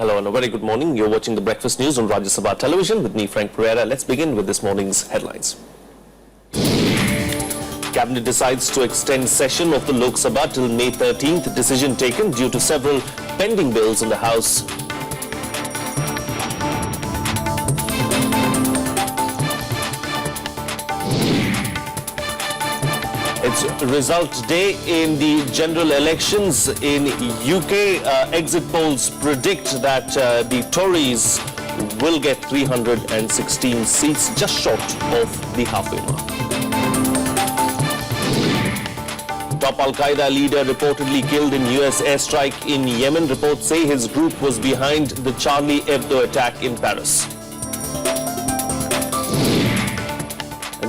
Hello and a very good morning. You're watching the Breakfast News on Rajya Sabha television with me, Frank Pereira. Let's begin with this morning's headlines. Cabinet decides to extend session of the Lok Sabha till May 13th. Decision taken due to several pending bills in the House. It's result day in the general elections in UK. Exit polls predict that the Tories will get 316 seats, just short of the halfway mark. Top Al-Qaeda leader reportedly killed in US airstrike in Yemen. Reports say his group was behind the Charlie Hebdo attack in Paris.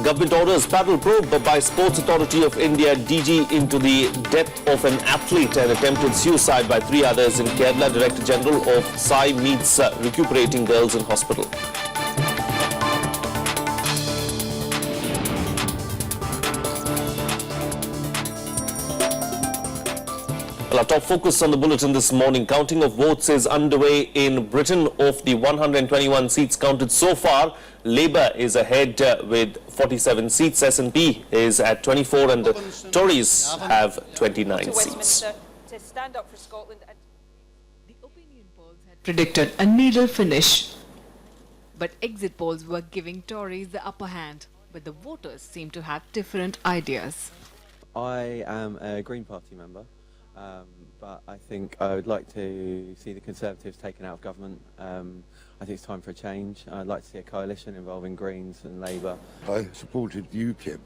Government orders paddle probe by Sports Authority of India DG into the death of an athlete and attempted suicide by 3 others in Kerala. Director General of SAI meets recuperating girls in hospital. Well, our top focus on the bulletin this morning. Counting of votes is underway in Britain. Of the 121 seats counted so far, Labour is ahead with 47 seats. SNP is at 24 and the Tories have 29 seats. To stand up for Scotland. The opinion polls had predicted a needle finish, but exit polls were giving Tories the upper hand. But the voters seem to have different ideas. I am a Green Party member. But I think I would like to see the Conservatives taken out of government. I think it's time for a change. I'd like to see a coalition involving Greens and Labour. I supported UKIP.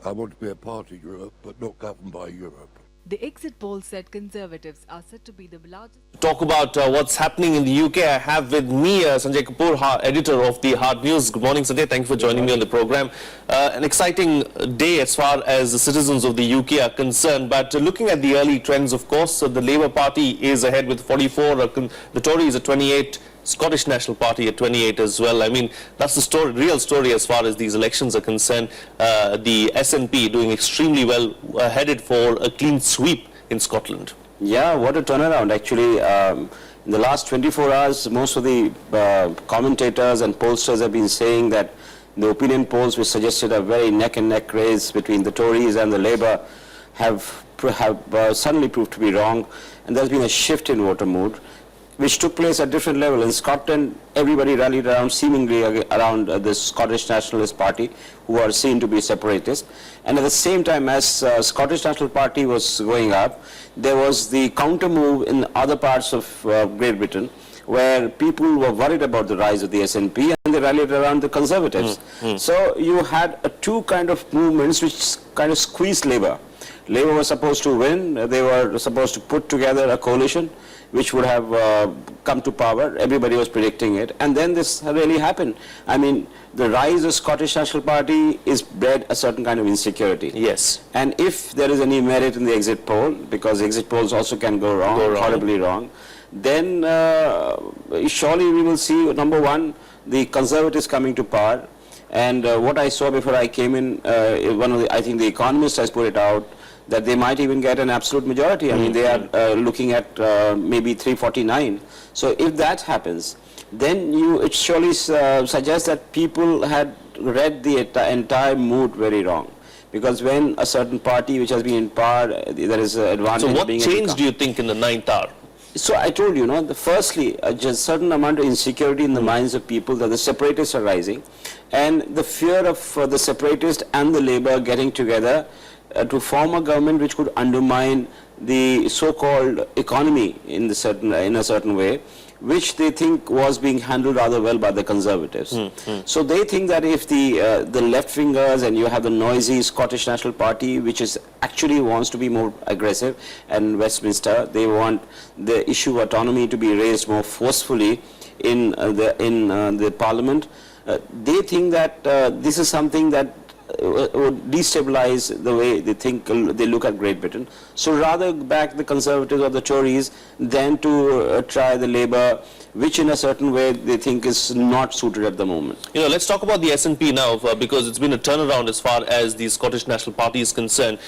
I want to be a part of Europe, but not governed by Europe. The exit poll said Conservatives are said to be the largest. Talk about what's happening in the UK. I have with me Sanjay Kapoor, editor of the Hard News. Good morning, Sanjay. Thank you for joining me on the program. An exciting day as far as the citizens of the UK are concerned. But looking at the early trends, of course, the Labour Party is ahead with 44. The Tories at 28. Scottish National Party at 28 as well. I mean, that's the story, real story as far as these elections are concerned. The SNP doing extremely well, headed for a clean sweep in Scotland. Yeah, what a turnaround actually. In the last 24 hours, most of the commentators and pollsters have been saying that the opinion polls which suggested a very neck-and-neck race between the Tories and the Labour have suddenly proved to be wrong, and there's been a shift in voter mood, which took place at different levels. In Scotland, everybody rallied around, seemingly around the Scottish Nationalist Party, who are seen to be separatists. And at the same time, as Scottish National Party was going up, there was the counter move in other parts of Great Britain, where people were worried about the rise of the SNP, and they rallied around the Conservatives. So you had two kind of movements which kind of squeezed Labour. Labour was supposed to win. They were supposed to put together a coalition which would have come to power. Everybody was predicting it. And then this really happened. I mean, the rise of Scottish National Party is bred a certain kind of insecurity. Yes. And if there is any merit in the exit poll, because exit polls also can go wrong, horribly wrong, then surely we will see, number one, the Conservatives coming to power. And what I saw before I came in, I think the Economist has put it out, that they might even get an absolute majority. I mean, they are looking at maybe 349. So if that happens, then it surely suggests that people had read the entire mood very wrong. Because when a certain party which has been in power, there is an advantage. So what change do you think in the 9th hour? So I told you, firstly, a certain amount of insecurity in the minds of people that the separatists are rising, and the fear of the separatists and the Labour getting together to form a government which could undermine the so-called economy in a certain way, which they think was being handled rather well by the Conservatives. So they think that if the left-wingers, and you have the noisy Scottish National Party, which is actually wants to be more aggressive, and Westminster, they want the issue of autonomy to be raised more forcefully in the Parliament. They think that this is something that would destabilize the way they think, they look at Great Britain. So rather back the Conservatives or the Tories than to try the Labour, which in a certain way they think is not suited at the moment. Let's talk about the SNP now, because it's been a turnaround as far as the Scottish National Party is concerned.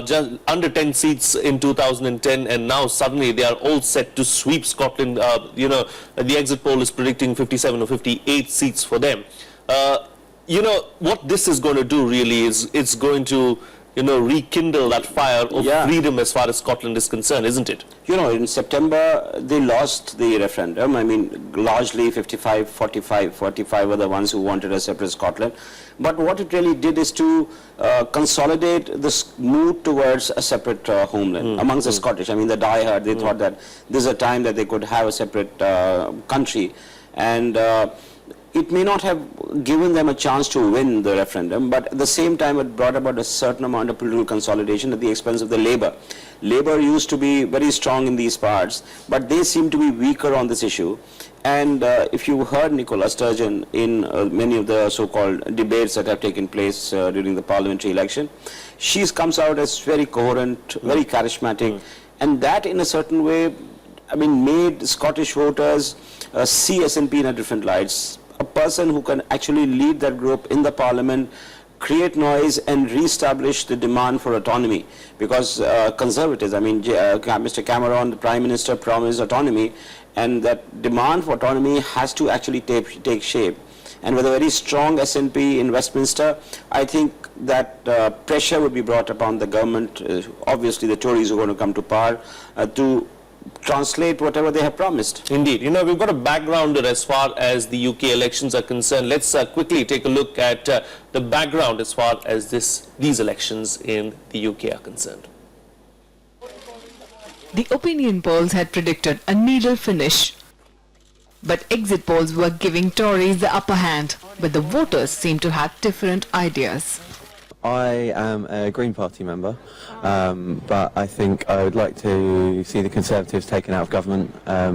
Just under 10 seats in 2010, and now suddenly they are all set to sweep Scotland. The exit poll is predicting 57 or 58 seats for them. What this is going to do really is it's going to rekindle that fire of freedom as far as Scotland is concerned, isn't it? In September, they lost the referendum. I mean, largely 55, 45, 45 were the ones who wanted a separate Scotland. But what it really did is to consolidate this move towards a separate homeland amongst the Scottish. I mean, the diehard, they thought that this is a time that they could have a separate country. And it may not have given them a chance to win the referendum, but at the same time it brought about a certain amount of political consolidation at the expense of the Labour. Labour used to be very strong in these parts, but they seem to be weaker on this issue. And if you heard Nicola Sturgeon in many of the so-called debates that have taken place during the parliamentary election, she comes out as very coherent, very charismatic, and that in a certain way, I mean, made Scottish voters see SNP in a different light. A person who can actually lead that group in the parliament, create noise and re-establish the demand for autonomy, because Conservatives, I mean Mr. Cameron, the Prime Minister, promised autonomy, and that demand for autonomy has to actually take shape. And with a very strong SNP in Westminster, I think that pressure would be brought upon the government. Obviously the Tories are going to come to power to translate whatever they have promised. Indeed. We've got a backgrounder as far as the UK elections are concerned. Let's quickly take a look at the background as far as these elections in the UK are concerned. The opinion polls had predicted a needle finish, but exit polls were giving Tories the upper hand, but the voters seem to have different ideas. I am a Green Party member, but I think I would like to see the Conservatives taken out of government. I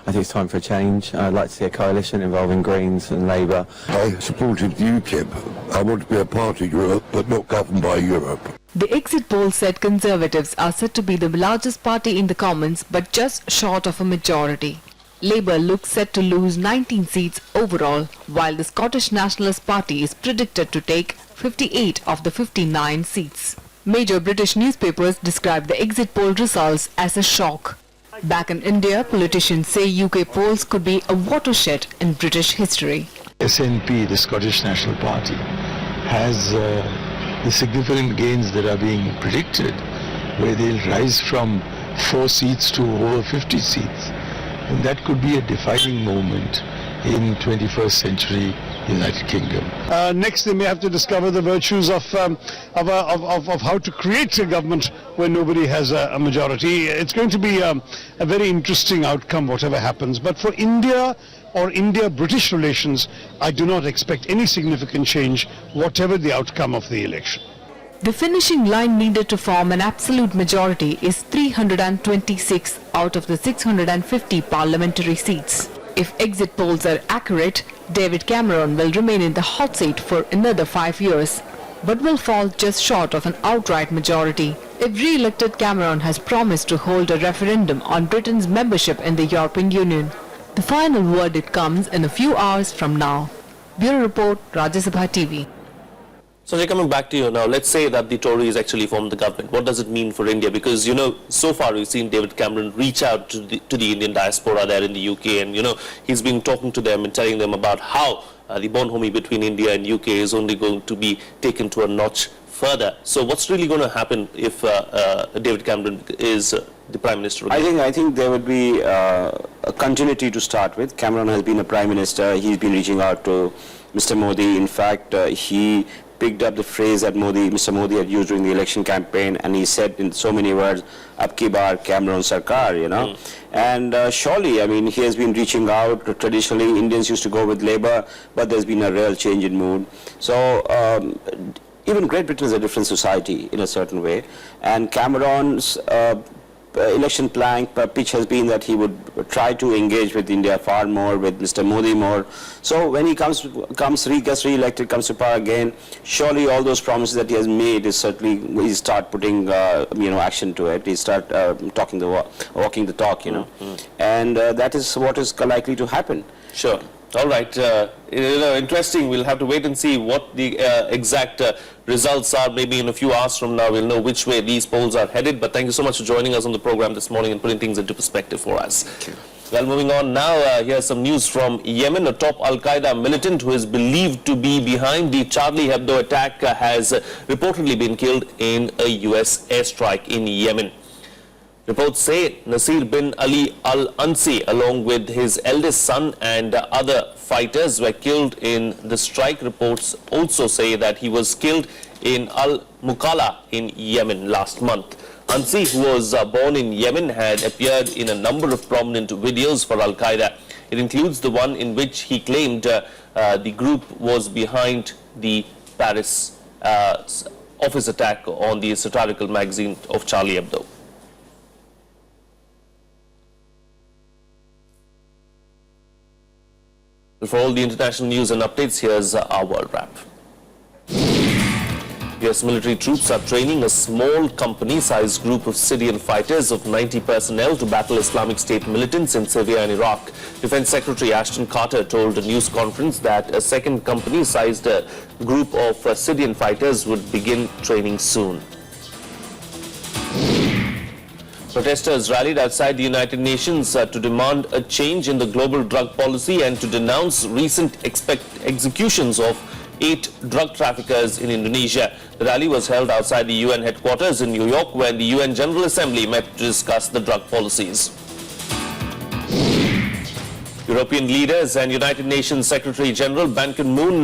think it's time for a change. I'd like to see a coalition involving Greens and Labour. I supported UKIP. I want to be a part of Europe, but not governed by Europe. The exit poll said Conservatives are said to be the largest party in the Commons, but just short of a majority. Labour looks set to lose 19 seats overall, while the Scottish Nationalist Party is predicted to take 58 of the 59 seats. Major British newspapers describe the exit poll results as a shock. Back in India, politicians say UK polls could be a watershed in British history. SNP, the Scottish National Party, has the significant gains that are being predicted, where they'll rise from 4 seats to over 50 seats. And that could be a defining moment in 21st century United Kingdom. Next, they may have to discover the virtues of how to create a government where nobody has a majority. It's going to be a very interesting outcome, whatever happens. But for India or India-British relations, I do not expect any significant change, whatever the outcome of the election. The finishing line needed to form an absolute majority is 326 out of the 650 parliamentary seats. If exit polls are accurate, David Cameron will remain in the hot seat for another 5 years, but will fall just short of an outright majority. If re-elected, Cameron has promised to hold a referendum on Britain's membership in the European Union. The final verdict comes in a few hours from now. Bureau Report, Rajya Sabha TV. Sanjay, coming back to you now, let's say that the Tories actually form the government. What does it mean for India? Because, so far we've seen David Cameron reach out to the Indian diaspora there in the UK, and, he's been talking to them and telling them about how the bonhomie between India and UK is only going to be taken to a notch further. So what's really going to happen if David Cameron is the Prime Minister again? I think there would be a continuity to start with. Cameron has been a Prime Minister. He's been reaching out to Mr. Modi. In fact, he picked up the phrase that Mr. Modi had used during the election campaign, and he said in so many words, "Ab ki baar Cameron Sarkar," And surely, I mean, he has been reaching out. Traditionally, Indians used to go with Labour, but there's been a real change in mood. So even Great Britain is a different society in a certain way, and Cameron's election pitch has been that he would try to engage with India far more, with Mr. Modi more. So when he gets re-elected, comes to power again, surely all those promises that he has made is certainly, he start putting, action to it. He start walking the talk, and that is what is likely to happen. Sure. All right. Interesting. We'll have to wait and see what the exact results are. Maybe in a few hours from now, we'll know which way these polls are headed. But thank you so much for joining us on the program this morning and putting things into perspective for us. Thank you. Well, moving on now, here's some news from Yemen. A top Al-Qaeda militant who is believed to be behind the Charlie Hebdo attack has reportedly been killed in a U.S. airstrike in Yemen. Reports say Nasir bin Ali al-Ansi, along with his eldest son and other fighters, were killed in the strike. Reports also say that he was killed in Al-Mukalla in Yemen last month. Ansi, who was born in Yemen, had appeared in a number of prominent videos for Al-Qaeda. It includes the one in which he claimed the group was behind the Paris office attack on the satirical magazine of Charlie Hebdo. For all the international news and updates, here's our World Wrap. US military troops are training a small company-sized group of Syrian fighters of 90 personnel to battle Islamic State militants in Syria and Iraq. Defense Secretary Ashton Carter told a news conference that a second company-sized group of Syrian fighters would begin training soon. Protesters rallied outside the United Nations to demand a change in the global drug policy and to denounce recent executions of 8 drug traffickers in Indonesia. The rally was held outside the UN headquarters in New York, where the UN General Assembly met to discuss the drug policies. European leaders and United Nations Secretary General Ban Ki-moon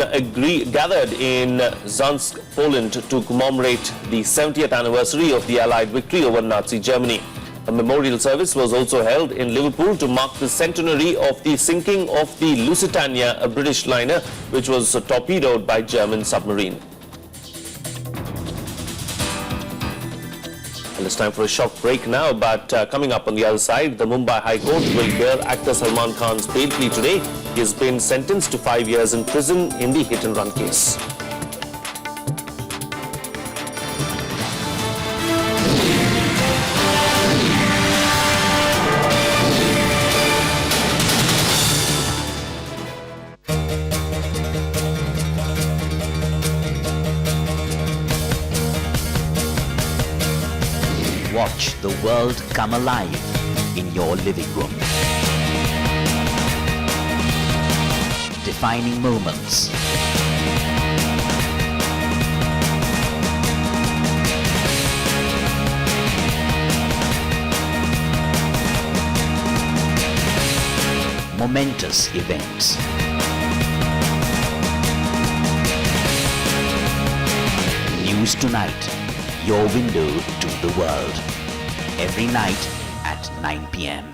gathered in Zansk, Poland to commemorate the 70th anniversary of the Allied victory over Nazi Germany. A memorial service was also held in Liverpool to mark the centenary of the sinking of the Lusitania, a British liner which was torpedoed by German submarine. Well, it's time for a short break now, but coming up on the other side, the Mumbai High Court will hear actor Salman Khan's bail plea today. He has been sentenced to 5 years in prison in the hit-and-run case. Watch the world come alive in your living room. Defining moments. Momentous events. News Tonight, your window to the world. Every night at 9 p.m.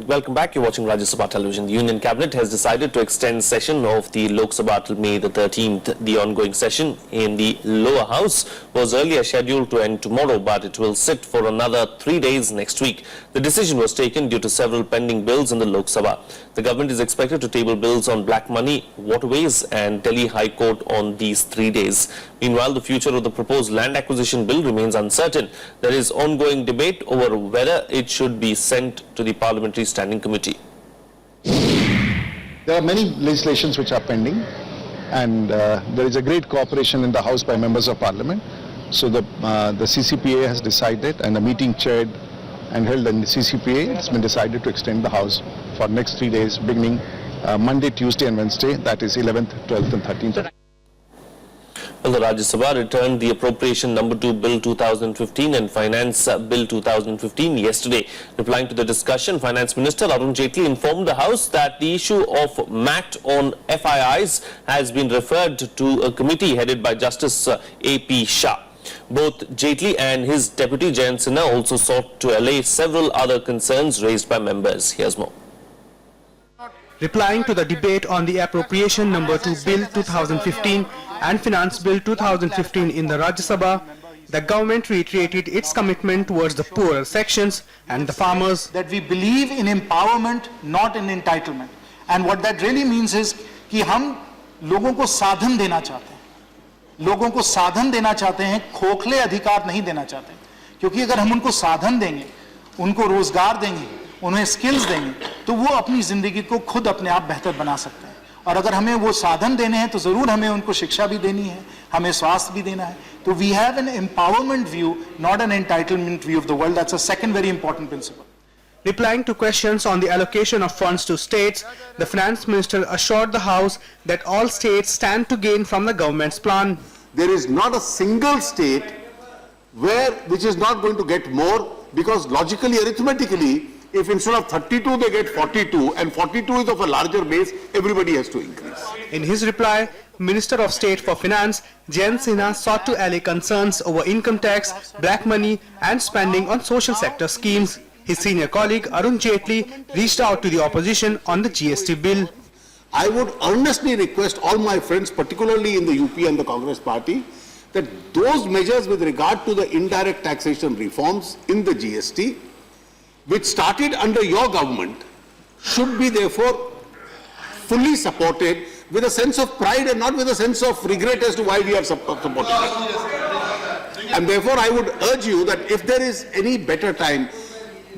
Welcome back. You're watching Rajya Sabha television. The Union Cabinet has decided to extend session of the Lok Sabha till May the 13th. The ongoing session in the lower house was earlier scheduled to end tomorrow, but it will sit for another 3 days next week. The decision was taken due to several pending bills in the Lok Sabha. The government is expected to table bills on black money, waterways and Delhi High Court on these 3 days. Meanwhile, the future of the proposed land acquisition bill remains uncertain. There is ongoing debate over whether it should be sent to the Parliamentary Standing Committee. There are many legislations which are pending, and there is a great cooperation in the House by members of Parliament. So the CCPA has decided, and a meeting chaired and held in the CCPA, it's been decided to extend the House for next 3 days, beginning Monday, Tuesday and Wednesday, that is 11th, 12th and 13th. Well, the Rajya Sabha returned the Appropriation Number 2 Bill 2015 and Finance Bill 2015 yesterday. Replying to the discussion, Finance Minister Arun Jaitley informed the House that the issue of MAT on FIIs has been referred to a committee headed by Justice A.P. Shah. Both Jaitley and his deputy Jayant Sinha also sought to allay several other concerns raised by members. Here's more. Replying to the debate on the Appropriation Number 2 Bill 2015 and Finance Bill 2015 in the Rajya Sabha, the government reiterated its commitment towards the poorer sections and the farmers. That we believe in empowerment, not in entitlement. And what that really means is कि हम लोगों को साधन देना चाहते हैं, लोगों को साधन देना चाहते हैं, खोखले अधिकार नहीं देना चाहते, क्योंकि अगर हम उनको साधन देंगे, उनको रोजगार देंगे, उन्हें स्किल्स देंगे, तो वो अपनी जिंदगी को खुद अपने आप बेहतर बना सकते हैं। और अगर हमें वो साधन देने हैं तो जरूर हमें उनको शिक्षा भी देनी है, हमें स्वास्थ्य भी देना है। तो we have an empowerment view, not an entitlement view of the world. That's a second very important principle. Replying to questions on the allocation of funds to states, the finance minister assured the House that all states stand to gain from the government's plan. There is not a single state which is not going to get more, because logically, arithmetically, if instead of 32 they get 42 and 42 is of a larger base, everybody has to increase. In his reply, Minister of State for Finance, Jayant Sinha, sought to allay concerns over income tax, black money and spending on social sector schemes. His senior colleague Arun Jaitley reached out to the opposition on the GST bill. I would earnestly request all my friends, particularly in the UP and the Congress party, that those measures with regard to the indirect taxation reforms in the GST, which started under your government, should be therefore fully supported with a sense of pride and not with a sense of regret as to why we are supporting it. And therefore I would urge you that if there is any better time,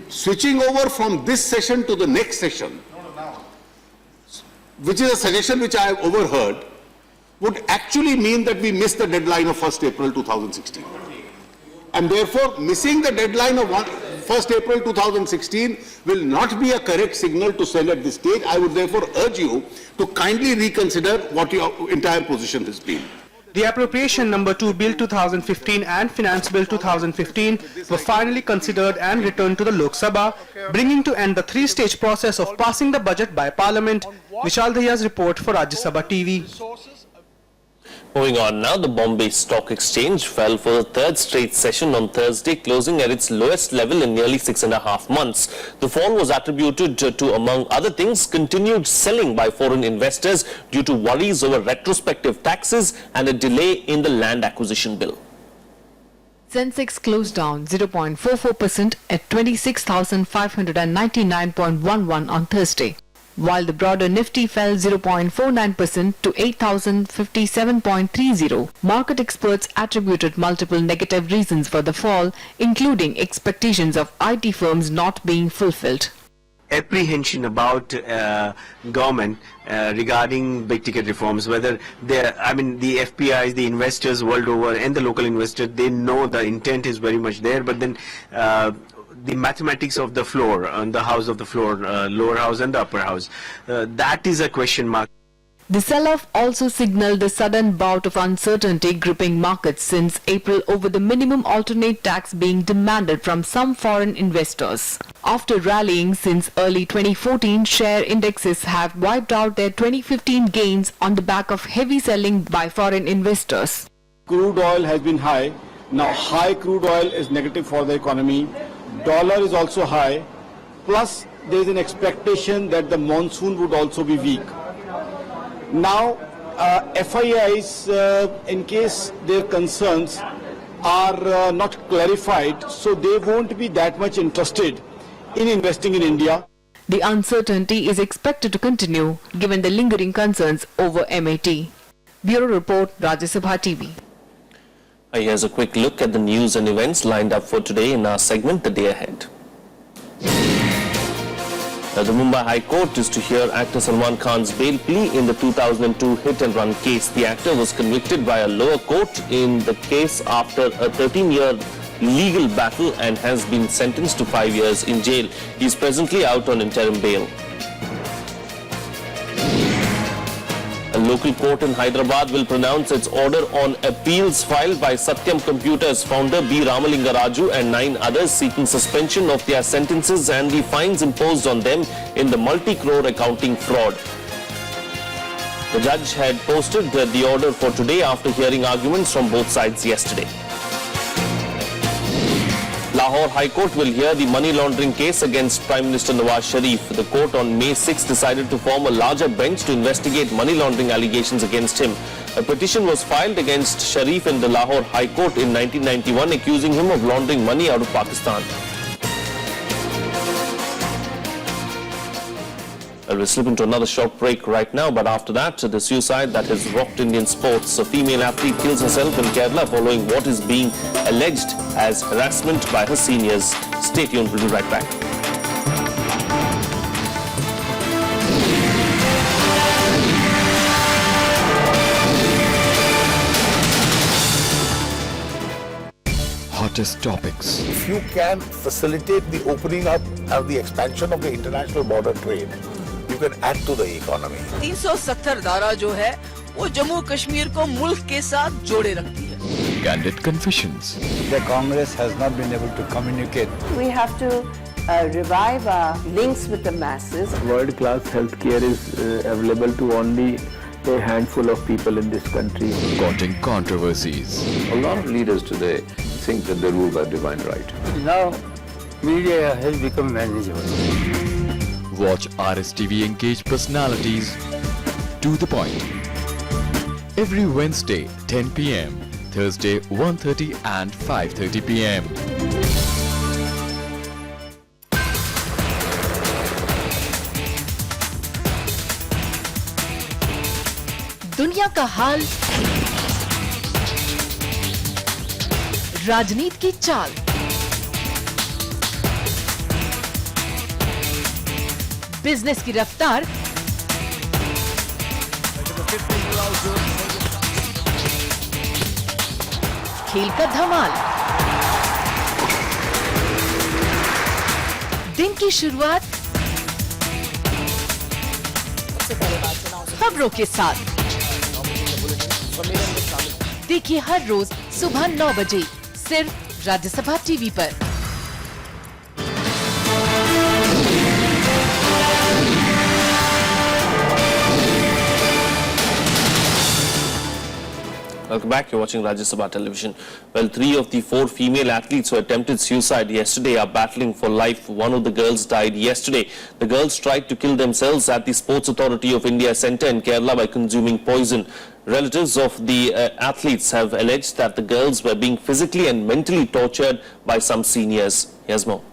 switching over from this session to the next session, which is a suggestion which I have overheard, would actually mean that we miss the deadline of 1st April 2016. And therefore, missing the deadline of 1st April 2016 will not be a correct signal to send at this stage. I would therefore urge you to kindly reconsider what your entire position has been. The Appropriation Number 2 Bill 2015 and Finance Bill 2015 were finally considered and returned to the Lok Sabha, bringing to end the three-stage process of passing the budget by Parliament. Vishal Dahiya's report for Rajya Sabha TV. Moving on now, the Bombay Stock Exchange fell for the third straight session on Thursday, closing at its lowest level in nearly 6.5 months. The fall was attributed to, among other things, continued selling by foreign investors due to worries over retrospective taxes and a delay in the land acquisition bill. Sensex closed down 0.44% at 26,599.11 on Thursday, while the broader Nifty fell 0.49% to 8,057.30. Market experts attributed multiple negative reasons for the fall, including expectations of IT firms not being fulfilled. Apprehension about government regarding big ticket reforms, whether the FPIs, the investors world over and the local investors, they know the intent is very much there, but then the mathematics of the floor, on the house of the floor, lower house and the upper house, that is a question mark. The sell-off also signaled the sudden bout of uncertainty gripping markets since April over the minimum alternate tax being demanded from some foreign investors. After rallying since early 2014, share indexes have wiped out their 2015 gains on the back of heavy selling by foreign investors. Crude oil has been high. Now high crude oil is negative for the economy. Dollar is also high. Plus there is an expectation that the monsoon would also be weak. Now, FIIs, in case their concerns are not clarified, so they won't be that much interested in investing in India. The uncertainty is expected to continue given the lingering concerns over MAT. Bureau Report, Rajya Sabha TV. Here's a quick look at the news and events lined up for today in our segment, The Day Ahead. The Mumbai High Court is to hear actor Salman Khan's bail plea in the 2002 hit-and-run case. The actor was convicted by a lower court in the case after a 13-year legal battle and has been sentenced to 5 years in jail. He is presently out on interim bail. A local court in Hyderabad will pronounce its order on appeals filed by Satyam Computers founder B. Ramalinga Raju and 9 others seeking suspension of their sentences and the fines imposed on them in the multi-crore accounting fraud. The judge had posted the order for today after hearing arguments from both sides yesterday. Lahore High Court will hear the money laundering case against Prime Minister Nawaz Sharif. The court on May 6 decided to form a larger bench to investigate money laundering allegations against him. A petition was filed against Sharif in the Lahore High Court in 1991, accusing him of laundering money out of Pakistan. We'll slip into another short break right now, but after that, the suicide that has rocked Indian sports. A female athlete kills herself in Kerala following what is being alleged as harassment by her seniors. Stay tuned, we'll be right back. Hottest topics. If you can facilitate the opening up and the expansion of the international border trade, you can add to the economy. 370 धारा जो है वो जम्मू कश्मीर को मुल्क के साथ जोड़े रखती है. Candid confessions. The Congress has not been able to communicate. We have to revive our links with the masses. World-class healthcare is available to only a handful of people in this country. Causing controversies. A lot of leaders today think that they rule by divine right. Now, media has become manageable. Watch RSTV engaged personalities to the point. Every Wednesday, 10 p.m. Thursday, 1:30 and 5:30 p.m. दुनिया का हाल, राजनीति की चाल, business की रफ्तार, खेल का धमाल, दिन की शुरुआत खबरों के साथ। देखिए हर रोज सुबह 9 बजे सिर्फ राज्यसभा टीवी पर। Welcome back. You're watching Rajya Sabha television. Well, 3 of the 4 female athletes who attempted suicide yesterday are battling for life. One of the girls died yesterday. The girls tried to kill themselves at the Sports Authority of India Centre in Kerala by consuming poison. Relatives of the athletes have alleged that the girls were being physically and mentally tortured by some seniors. Here's more.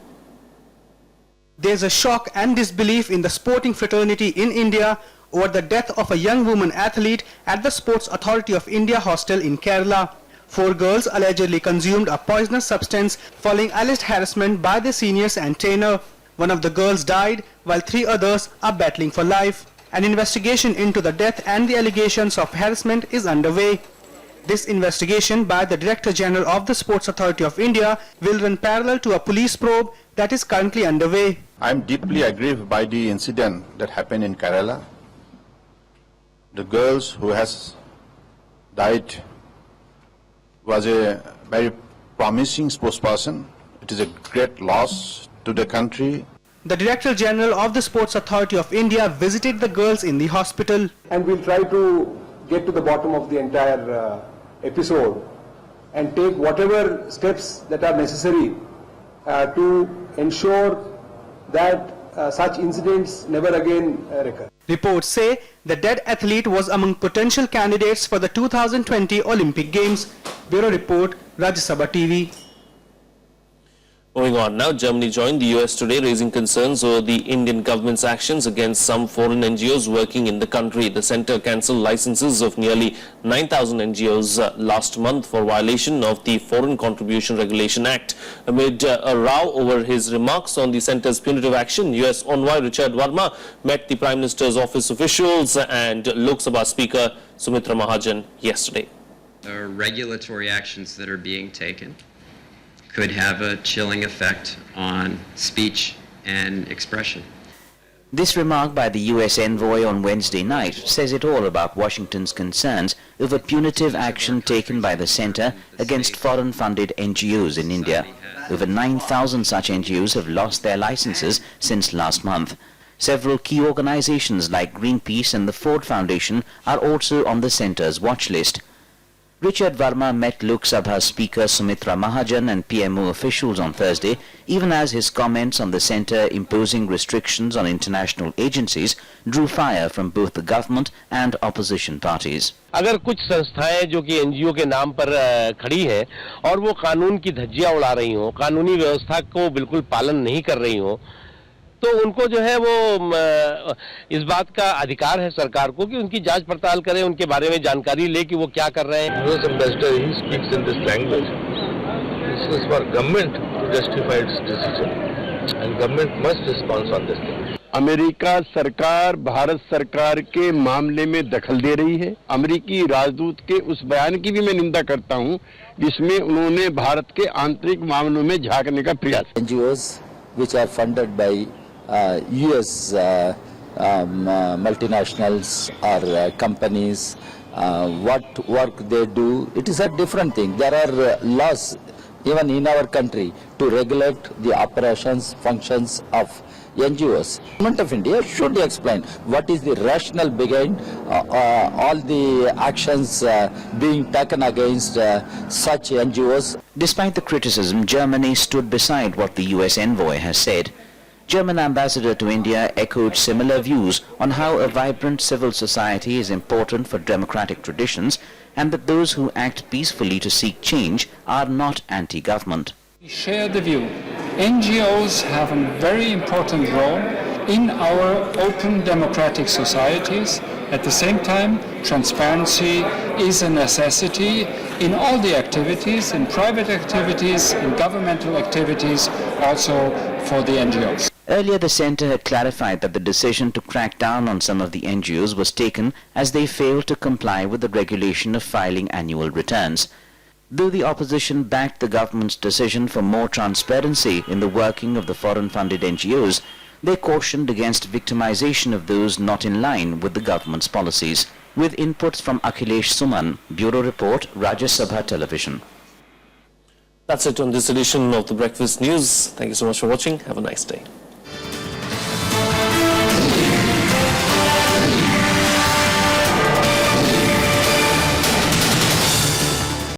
There's a shock and disbelief in the sporting fraternity in India over the death of a young woman athlete at the Sports Authority of India hostel in Kerala. 4 girls allegedly consumed a poisonous substance following alleged harassment by their seniors and trainer. One of the girls died while 3 others are battling for life. An investigation into the death and the allegations of harassment is underway. This investigation by the Director General of the Sports Authority of India will run parallel to a police probe that is currently underway. I am deeply aggrieved by the incident that happened in Kerala. The girls who has died was a very promising sportsperson. It is a great loss to the country. The Director General of the Sports Authority of India visited the girls in the hospital. And we'll try to get to the bottom of the entire episode and take whatever steps that are necessary to ensure that such incidents never again recur. Reports say the dead athlete was among potential candidates for the 2020 Olympic Games. Bureau Report, Rajya Sabha TV. Moving on now, Germany joined the US today, raising concerns over the Indian government's actions against some foreign NGOs working in the country. The centre cancelled licenses of nearly 9,000 NGOs last month for violation of the Foreign Contribution Regulation Act. Amid a row over his remarks on the centre's punitive action, US Envoy Richard Verma met the Prime Minister's office officials and Lok Sabha Speaker Sumitra Mahajan yesterday. The regulatory actions that are being taken could have a chilling effect on speech and expression. This remark by the US envoy on Wednesday night says it all about Washington's concerns over punitive action taken by the center against foreign-funded NGOs in India. Over 9,000 such NGOs have lost their licenses since last month. Several key organizations like Greenpeace and the Ford Foundation are also on the center's watch list. Richard Verma met Lok Sabha Speaker Sumitra Mahajan and PMO officials on Thursday, even as his comments on the centre imposing restrictions on international agencies drew fire from both the government and opposition parties. अगर कुछ संस्थाएं जो कि NGO के नाम पर खड़ी हैं और वो कानून की धज्जियां उड़ा रही हों, कानूनी व्यवस्था को बिल्कुल पालन नहीं कर रही हों, तो उनको जो है वो इस बात का अधिकार है सरकार को कि उनकी जांच पड़ताल करें, उनके बारे में जानकारी ले कि वो क्या कर रहे हैं। US ambassador, he speaks in this language. This is for government to justify its decision, and government must respond on this thing. America सरकार भारत सरकार के मामले में दखल दे रही है। अमेरिकी राजदूत के उस बयान की भी मैं निंदा करता हूं, जिसमें उन्होंने भारत के आंतरिक मामलों में झांकने का प्रयास। NGOs which are funded by US multinationals or companies, what work they do, it is a different thing. There are laws even in our country to regulate the operations, functions of NGOs. Government of India should explain what is the rationale behind all the actions being taken against such NGOs. Despite the criticism, Germany stood beside what the US envoy has said. German ambassador to India echoed similar views on how a vibrant civil society is important for democratic traditions and that those who act peacefully to seek change are not anti-government. We share the view. NGOs have a very important role in our open democratic societies. At the same time, transparency is a necessity in all the activities, in private activities, in governmental activities, also for the NGOs. Earlier, the centre had clarified that the decision to crack down on some of the NGOs was taken as they failed to comply with the regulation of filing annual returns. Though the opposition backed the government's decision for more transparency in the working of the foreign-funded NGOs, they cautioned against victimization of those not in line with the government's policies. With inputs from Akhilesh Suman, Bureau Report, Rajya Sabha Television. That's it on this edition of the Breakfast News. Thank you so much for watching. Have a nice day.